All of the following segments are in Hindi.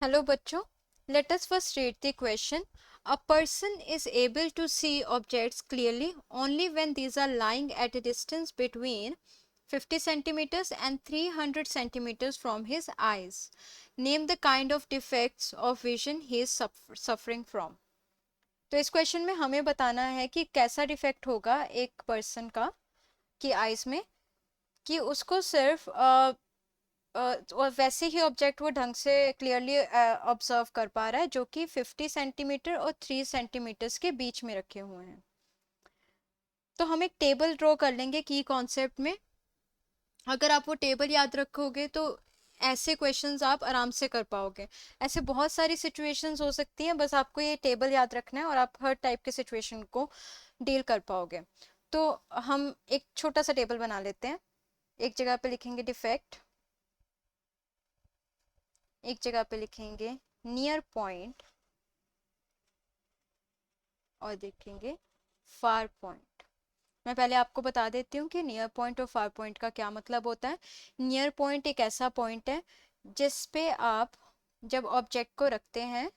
Hello बच्चों, let us first read the question. A person is able to see objects clearly only when these are lying at a distance between 50 centimeters and 300 centimeters from his eyes. Name the kind of defects of vision he is suffering from. तो इस क्वेश्चन में हमें बताना है कि कैसा डिफेक्ट होगा एक पर्सन का कि आइज में कि उसको सिर्फ और वैसे ही ऑब्जेक्ट वो ढंग से क्लियरली ऑब्जर्व कर पा रहा है जो कि 50 सेंटीमीटर और 3 सेंटीमीटर्स के बीच में रखे हुए हैं। तो हम एक टेबल ड्रॉ कर लेंगे की कॉन्सेप्ट में। अगर आप वो टेबल याद रखोगे तो ऐसे क्वेश्चंस आप आराम से कर पाओगे। ऐसे बहुत सारी सिचुएशंस हो सकती हैं, बस आपको ये टेबल याद रखना है और आप हर टाइप के सिचुएशन को डील कर पाओगे। तो हम एक छोटा सा टेबल बना लेते हैं। एक जगह पे लिखेंगे डिफेक्ट, एक जगह पे लिखेंगे नियर पॉइंट और देखेंगे फार पॉइंट। मैं पहले आपको बता देती हूँ कि नियर पॉइंट और फार पॉइंट का क्या मतलब होता है। नियर पॉइंट एक ऐसा पॉइंट है जिस पे आप जब ऑब्जेक्ट को रखते हैं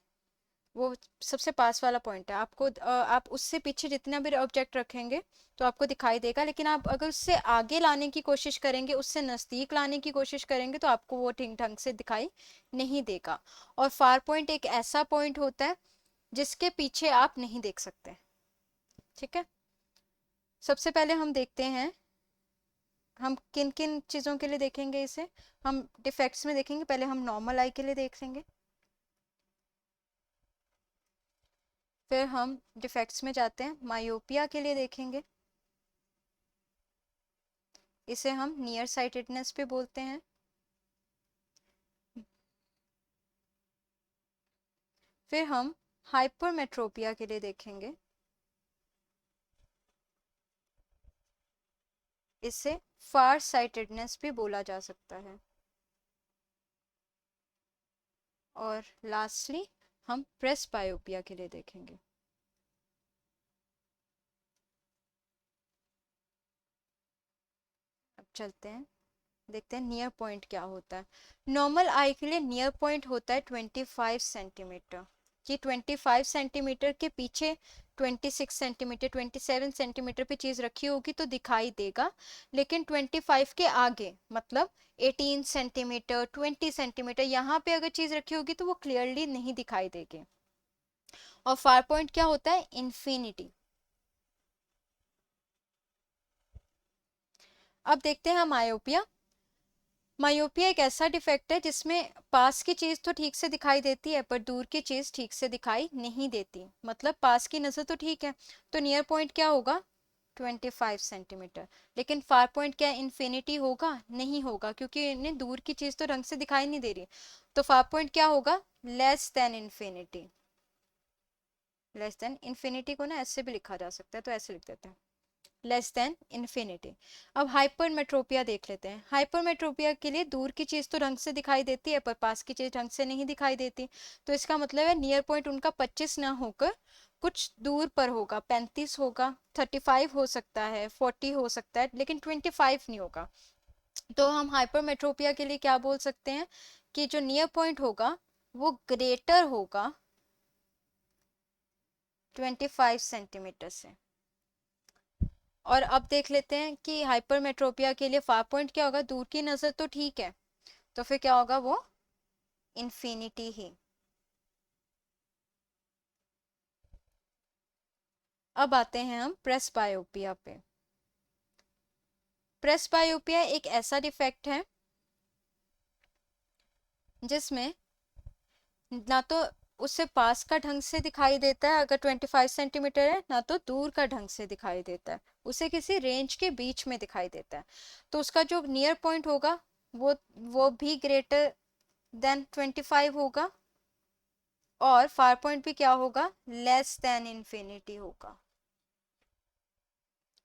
वो सबसे पास वाला पॉइंट है। आपको आप उससे पीछे जितना भी ऑब्जेक्ट रखेंगे तो आपको दिखाई देगा, लेकिन आप अगर उससे आगे लाने की कोशिश करेंगे, उससे नज़दीक लाने की कोशिश करेंगे तो आपको वो ठीक ढंग से दिखाई नहीं देगा। और फार पॉइंट एक ऐसा पॉइंट होता है जिसके पीछे आप नहीं देख सकते। ठीक है, सबसे पहले हम देखते हैं हम किन किन चीज़ों के लिए देखेंगे इसे। हम डिफेक्ट्स में देखेंगे, पहले हम नॉर्मल आई के लिए देखेंगे, फिर हम डिफेक्ट्स में जाते हैं मायोपिया के लिए देखेंगे, इसे हम नियर साइटेडनेस पे बोलते हैं। फिर हम हाइपरमेट्रोपिया के लिए देखेंगे, इसे फार साइटेडनेस भी बोला जा सकता है। और लास्टली हम प्रेसबायोपिया के लिए देखेंगे। अब चलते हैं, देखते हैं नियर पॉइंट क्या होता है। नॉर्मल आई के लिए नियर पॉइंट होता है 25 सेंटीमीटर। कि 25 सेंटीमीटर के पीछे 26 सेंटीमीटर 27 सेंटीमीटर पे चीज रखी होगी तो दिखाई देगा, लेकिन 25 के आगे मतलब 18 सेंटीमीटर 20 सेंटीमीटर यहाँ पे अगर चीज रखी होगी तो वो क्लियरली नहीं दिखाई देगी। और फार पॉइंट क्या होता है? इन्फिनिटी। अब देखते हैं हम मायोपिया। मायोपिया एक ऐसा डिफेक्ट है जिसमें पास की चीज तो ठीक से दिखाई देती है पर दूर की चीज ठीक से दिखाई नहीं देती। मतलब पास की नजर तो ठीक है तो नियर पॉइंट क्या होगा? 25 सेंटीमीटर। लेकिन फार पॉइंट क्या इन्फिनिटी होगा? नहीं होगा, क्योंकि इन्हें दूर की चीज तो ढंग से दिखाई नहीं दे रही। तो फार पॉइंट क्या होगा? Less than infinity. Less than infinity को ना ऐसे भी लिखा जा सकता है, तो ऐसे लिख देते हैं लेस देन इन्फिनिटी। अब हाइपरमेट्रोपिया देख लेते हैं। हाइपरमेट्रोपिया के लिए दूर की चीज तो ढंग से दिखाई देती है पर पास की चीज ढंग से नहीं दिखाई देती। तो इसका मतलब है नियर पॉइंट उनका 25 ना होकर कुछ दूर पर होगा, 35 होगा, 35 हो सकता है, 40 हो सकता है, लेकिन 25 नहीं होगा। तो हम हाइपरमेट्रोपिया के लिए क्या बोल सकते हैं कि जो नियर पॉइंट होगा वो ग्रेटर होगा 25 सेंटीमीटर से। और अब देख लेते हैं कि हाइपरमेट्रोपिया के लिए फार पॉइंट क्या होगा? दूर की नजर तो ठीक है, तो फिर क्या होगा? वो इन्फिनिटी ही। अब आते हैं हम प्रेसबायोपिया पे। प्रेसबायोपिया एक ऐसा डिफेक्ट है जिसमें ना तो उससे पास का ढंग से दिखाई देता है अगर 25 सेंटीमीटर है, ना तो दूर का ढंग से दिखाई देता है, उसे किसी रेंज के बीच में दिखाई देता है। तो उसका जो नियर पॉइंट होगा वो भी ग्रेटर देन 25 होगा और फार पॉइंट भी क्या होगा? लेस देन इन्फिनिटी होगा।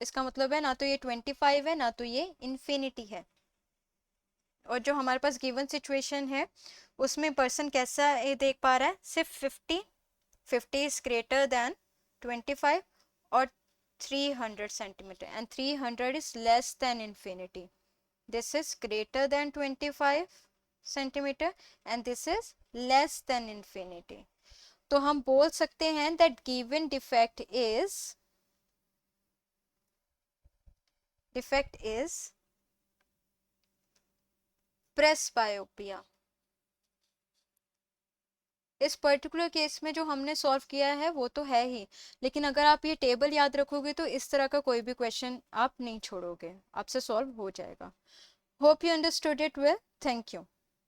इसका मतलब है ना तो ये 25 है ना तो ये इन्फिनिटी है। और जो हमारे पास गिवन सिचुएशन है उसमें पर्सन कैसा ये देख पा रहा है? सिर्फ 50 इज ग्रेटर देन 25 और 300 centimetre and 300 is less than infinity. This is greater than 25 centimetre and this is less than infinity. तो हम बोल सकते हैं that given defect is presbyopia. इस पर्टिकुलर केस में जो हमने सॉल्व किया है वो तो है ही, लेकिन अगर आप ये टेबल याद रखोगे तो इस तरह का कोई भी क्वेश्चन आप नहीं छोड़ोगे, आपसे सॉल्व हो जाएगा। Hope you understood it well. Thank you.